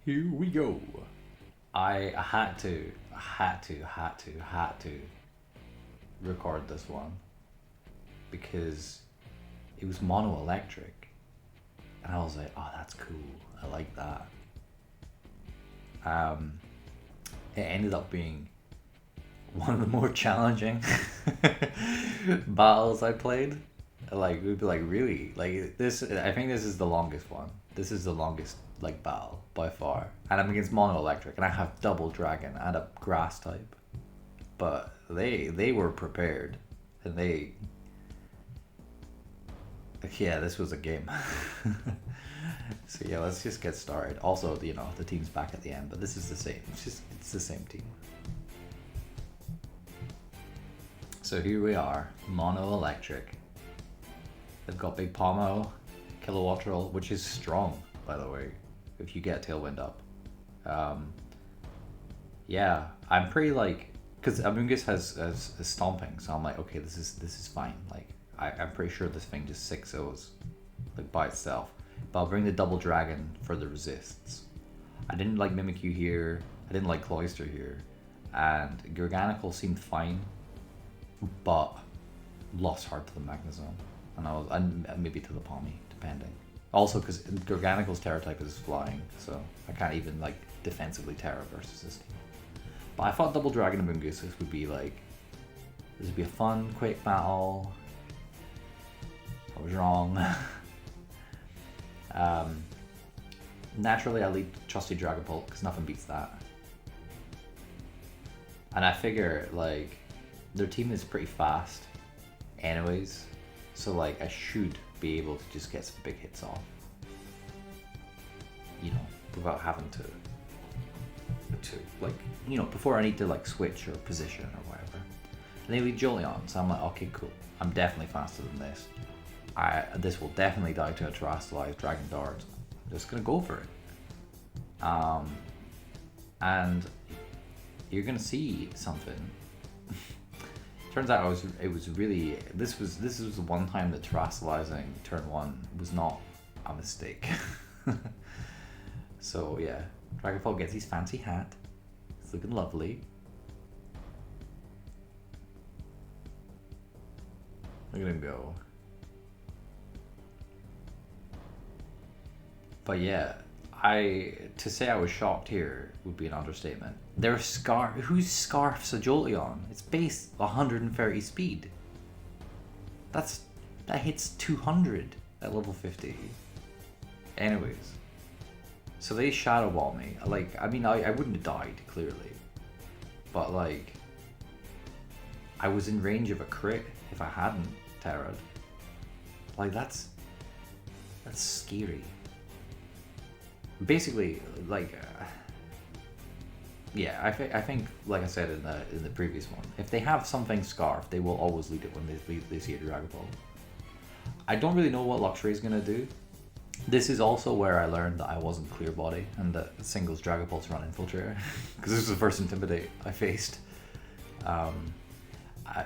Here we go. I had to record this one because it was mono electric, and I was like, oh, that's cool. I like that. It ended up being one of the more challenging battles I played. Like we'd be like, really? Like this? I think this is the longest one. This is the longest like battle by far, and I'm against mono electric, and I have double dragon and a grass type, but they were prepared, and they. Yeah, this was a game. So yeah, let's just get started. Also, the team's back at the end, but this is the same. It's the same team. So here we are, mono electric. They've got big Pomo, Kilowattrel, which is strong, by the way, if you get Tailwind up. Yeah, I'm pretty like, because Amoonguss has stomping, so I'm like, okay, this is fine. Like, I'm pretty sure this thing just 6-0s, like by itself. But I'll bring the double dragon for the resists. I didn't like Mimikyu here. I didn't like Cloyster here, and Garganical seemed fine, but lost hard to the Magnezone, and maybe to the Palmy, depending. Also, because Garganical's Terra type is flying, so I can't even like defensively Terra versus this team. But I thought Double Dragon and Moongoose would be like, this would be a fun, quick battle. I was wrong. Naturally, I lead Trusty Dragapult because nothing beats that. And I figure like their team is pretty fast, anyways. So like I should be able to just get some big hits off, without having to like, before I need to like switch or position or whatever. And they lead Jolteon, so I'm like, okay, cool. I'm definitely faster than this. This will definitely die to a Terastallized Dragon Dart. I'm just gonna go for it. And you're gonna see something. Turns out this was the one time that Terastallizing turn 1 was not a mistake. So yeah, Dragonfall gets his fancy hat. It's looking lovely. Look at him go. But yeah, to say I was shocked here would be an understatement. Who scarfs a Jolteon? It's base 130 speed. That hits 200 at level 50. Anyways, so they Shadow Ball me. Like, I mean, I wouldn't have died, clearly. But like, I was in range of a crit if I hadn't Terra'd. Like, that's scary. Basically, like, yeah, I think, like I said in the previous one, if they have something Scarf, they will always lead it when they see a Dragon Ball. I don't really know what Luxray is gonna do. This is also where I learned that I wasn't Clear Body and that singles Dragon Balls run Infiltrator, because this was the first Intimidate I faced.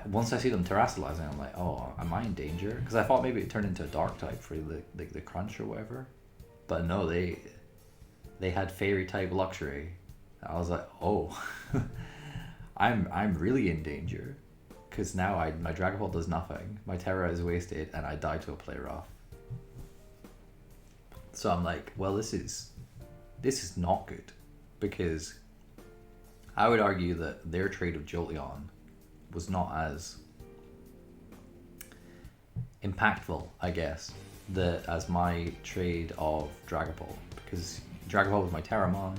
Once I see them Terastallizing, I'm like, oh, am I in danger? Because I thought maybe it turned into a Dark type for the crunch or whatever, but no, they had Fairy type Luxray. I was like, oh, I'm really in danger, because now my Dragon Ball does nothing, my Terra is wasted, and I die to a Play Rough. So I'm like, well, this is not good, because I would argue that their trade of Jolteon was not as impactful, I guess, as my trade of Dragapult, because Dragapult was my Terramon.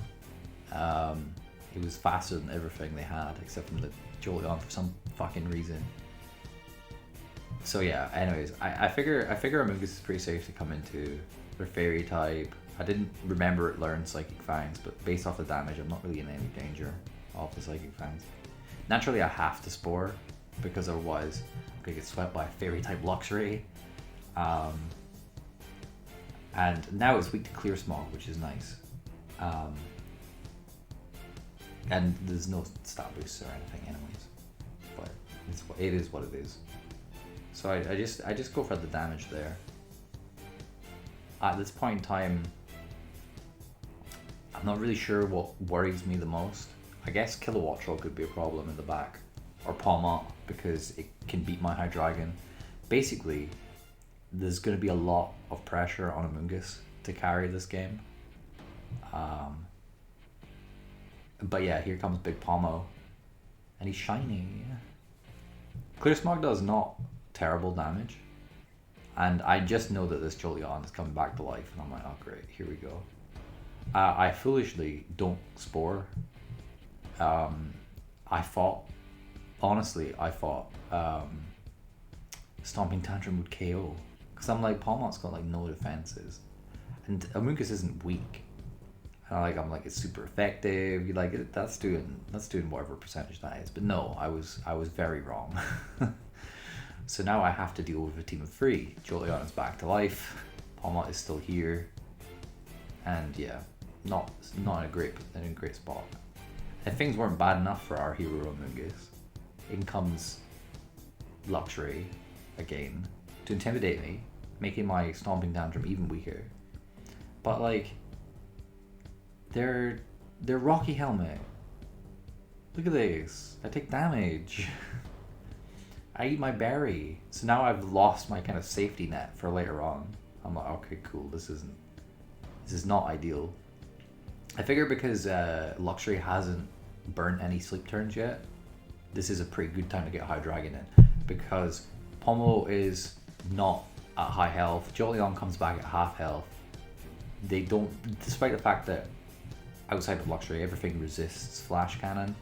It was faster than everything they had, except from the Jolteon for some fucking reason. So yeah, anyways, I figure Amoonguss is pretty safe to come into. Their Fairy type. I didn't remember it learned Psychic Fangs, but based off the damage, I'm not really in any danger of the Psychic Fangs. Naturally, I have to Spore, because otherwise I'm gonna get swept by a Fairy type Luxray. And now it's weak to Clear Smog, which is nice. And there's no stat boosts or anything, anyways. But it is what it is. So I just go for the damage there. At this point in time, I'm not really sure what worries me the most. I guess Kilowatt Troll could be a problem in the back. Or Palmot, because it can beat my Hydreigon. Basically, there's going to be a lot of pressure on Amoonguss to carry this game. But yeah, here comes Big Palmo. And he's shiny. Clear Smog does not terrible damage. And I just know that this Jolteon is coming back to life. And I'm like, oh great, here we go. I foolishly don't Spore. I thought Stomping Tantrum would KO. Because I'm like, Palmot's got like no defenses. And Amoonguss isn't weak. And I'm like, it's super effective. You like that's doing whatever percentage that is. But no, I was very wrong. So now I have to deal with a team of 3. Jolteon is back to life. Palmot is still here. And yeah, not in a great spot. If things weren't bad enough for our hero Amoonguss, in comes Luxray again to intimidate me, making my Stomping Tantrum even weaker. But like, they're Rocky Helmet. Look at this. I take damage. I eat my berry. So now I've lost my kind of safety net for later on. I'm like, okay, cool. This is not ideal. I figure because Luxray hasn't burnt any sleep turns yet, this is a pretty good time to get Hydreigon in, because Pomo is not at high health. Jolteon comes back at half health. They don't, despite the fact that outside of Luxray everything resists Flash Cannon,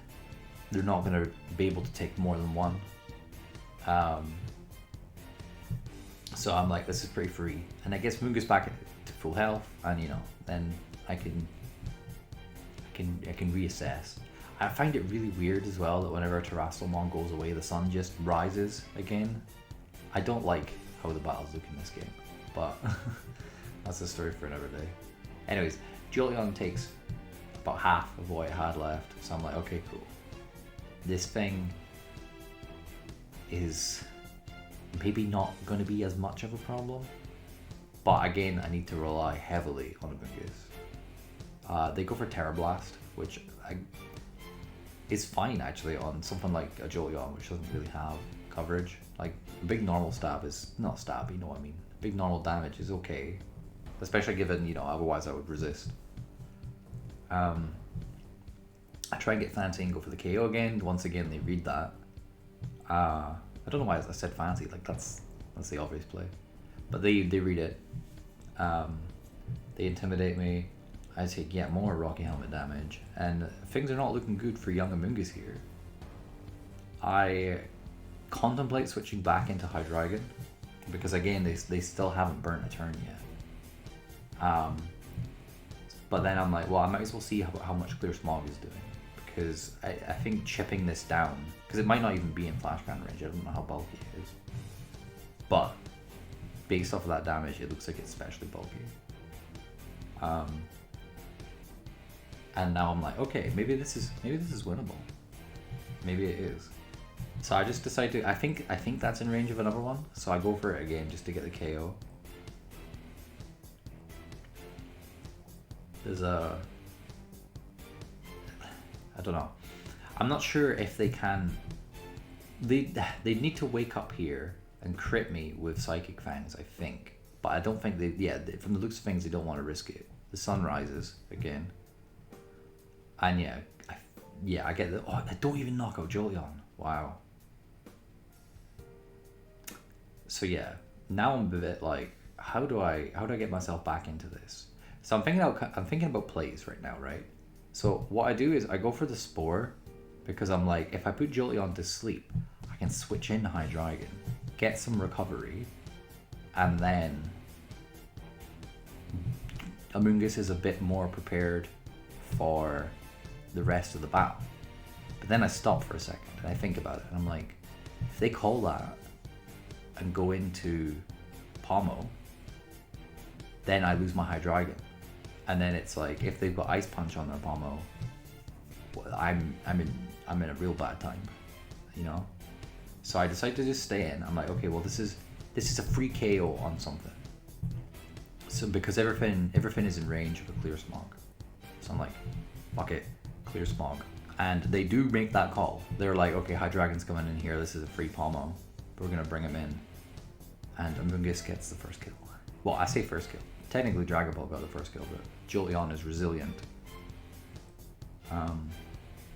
they're not going to be able to take more than one. So I'm like, this is pretty free. And I guess Munga's back to full health, and you know, then I can reassess. I find it really weird as well that whenever Terrastalmon goes away, the sun just rises again. I don't like how the battles look in this game, but that's a story for another day. Anyways, Jolteon takes about half of what it had left, so I'm like, okay, cool. This thing is maybe not going to be as much of a problem, but again, I need to rely heavily on Amoonguss. They go for Terra Blast, which is fine actually on something like a Jolteon, which doesn't really have coverage. Like, big normal stab is not stab, you know what I mean. Big normal damage is okay, especially given, you know, otherwise I would resist. I try and get fancy and go for the KO again. Once again, they read that. I don't know why I said fancy. Like, that's the obvious play, but they read it. They intimidate me. I take yet more Rocky Helmet damage, and things are not looking good for young Amoonguss here. I contemplate switching back into Hydreigon, because again, they still haven't burnt a turn yet. But then I'm like, well, I might as well see how much Clear Smog is doing, because I think chipping this down, because it might not even be in Flash Cannon range, I don't know how bulky it is, but based off of that damage, it looks like it's especially bulky. And now I'm like, okay, maybe this is winnable. Maybe it is. So I just decide to, I think that's in range of another one, so I go for it again just to get the KO. There's I don't know. I'm not sure if they can, they need to wake up here and crit me with Psychic Fangs, I think. But I don't think from the looks of things, they don't want to risk it. The sun rises again. And yeah, I get that. Oh, I don't even knock out Jolteon. Wow. So yeah, now I'm a bit like, how do I get myself back into this? So I'm thinking about plays right now, right? So what I do is I go for the Spore, because I'm like, if I put Jolteon to sleep, I can switch in Hydreigon, get some recovery, and then Amoonguss is a bit more prepared for the rest of the battle. But then I stop for a second and I think about it, and I'm like, if they call that and go into Pomo, then I lose my Hydreigon. And then it's like, if they've got Ice Punch on their Pomo, well, I'm in a real bad time, you know? So I decide to just stay in. I'm like, okay, well, this is a free KO on something. So because everything is in range of a Clear Smog. So I'm like, fuck it, clear smog. And they do make that call. They're like, okay, High Dragon's coming in here. This is a free Pomo. We're gonna bring him in. And Amoonguss gets the first kill. Well, I say first kill. Technically, Dragon Ball got the first kill, but Jolteon is resilient.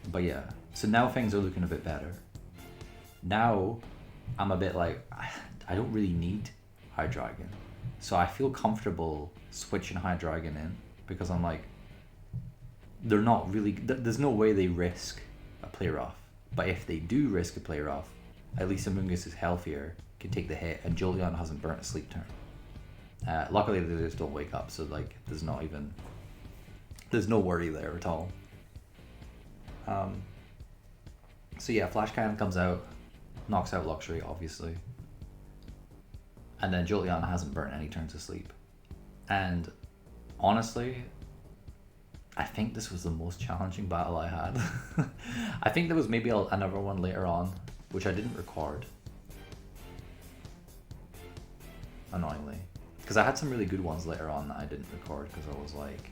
But yeah, so now things are looking a bit better. Now, I'm a bit like, I don't really need High Dragon. So I feel comfortable switching High Dragon in because I'm like, they're not really, there's no way they risk a play rough. But if they do risk a play rough, at least Amoonguss is healthier, can take the hit, and Jolteon hasn't burnt a sleep turn. Luckily they just don't wake up, so like there's no worry there at all. So yeah, Flash Cannon comes out, knocks out Luxury obviously, and then Jolteon hasn't burnt any turns of sleep. And honestly, I think this was the most challenging battle I had. I think there was maybe another one later on, which I didn't record, annoyingly, because I had some really good ones later on that I didn't record because I was like,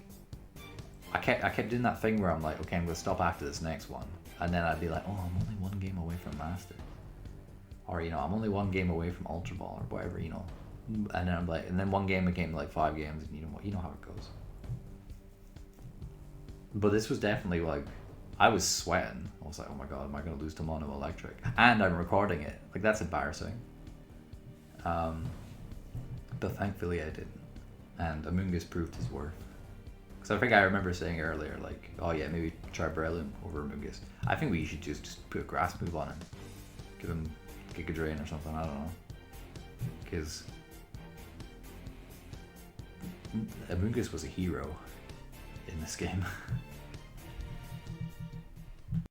I kept doing that thing where I'm like, okay, I'm gonna stop after this next one, and then I'd be like, oh, I'm only one game away from Master, or you know, I'm only one game away from Ultra Ball or whatever, you know, and then I'm like, and then one game became like 5 games, and you know how it goes. But this was definitely like, I was sweating. I was like, oh my god, am I gonna lose to Mono Electric? And I'm recording it. Like, that's embarrassing. But thankfully I didn't. And Amoonguss proved his worth. Because I think I remember saying earlier, like, oh yeah, maybe try Breloom over Amoonguss. I think we should just put a grass move on him. Give him Giga Drain or something, I don't know. Because Amoonguss was a hero in this game.